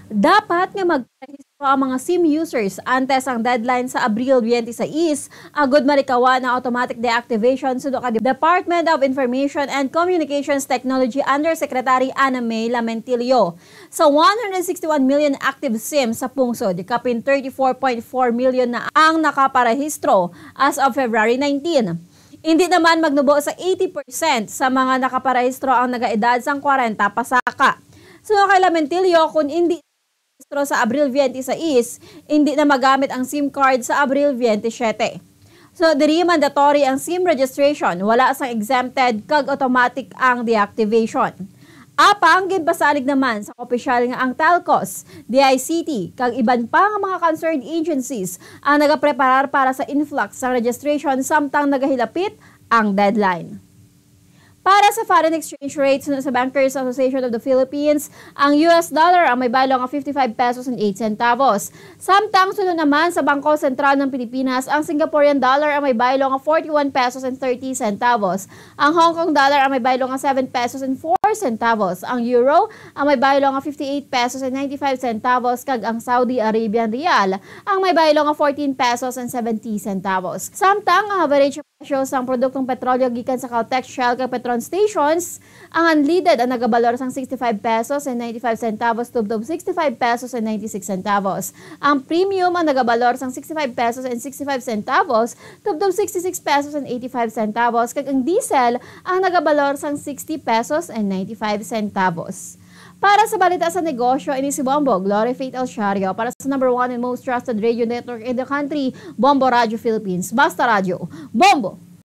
Dapat nga magparehistro ang mga SIM users antes ang deadline sa Abril 26, agud malikawan ang automatic deactivation suno ka Department of Information and Communications Technology Undersecretary Mae Lamentillo. Sa 161 million active SIM sa pungsod, kapin 34.4 million na ang nakaparehistro as of February 19. Hindi naman magnubo sa 80% sa mga nakaparehistro ang nagaedad sang 40 pasaka. So kay Lamentillo, kung hindi sa Abril 26, hindi na magamit ang SIM card sa Abril 27. So, diri mandatory ang SIM registration, wala sang exempted kag automatic ang deactivation. Apang ginpasalig naman sa opisyal nga ang telcos, DICT, kag iban pa nga mga concerned agencies ang nagapreparar para sa influx sa registration samtang nagahilapit ang deadline. Para sa foreign exchange rates sa Bankers Association of the Philippines, ang US dollar ang may baylo nga 55 pesos and 8 centavos. Samtang sunod naman sa Bangko Sentral ng Pilipinas, ang Singaporean dollar ang may baylo nga 41 pesos and 30 centavos. Ang Hong Kong dollar ang may baylo nga 7 pesos and 4 centavos. Ang euro ang may baylo nga 58 pesos and 95 centavos kag ang Saudi Arabian rial ang may baylo nga 14 pesos and 70 centavos. Samtang ang average presyo sang produktong petrolyo gikan sa Caltex, Shell kag Petron stations, ang unleaded ang nagabalor sang 65 pesos and 95 centavos tubtob 65 pesos and 96 centavos. Ang premium ang nagabalor sang 65 pesos and 65 centavos tubtob 66 pesos and 85 centavos kag ang diesel ang nagabalor sang 60 pesos and 95 centavos. Para sa balita sa negosyo, ini si Bombo, Glory Faith El Shario, para sa #1 and most trusted radio network in the country, Bombo Radio Philippines. Basta Radio, Bombo!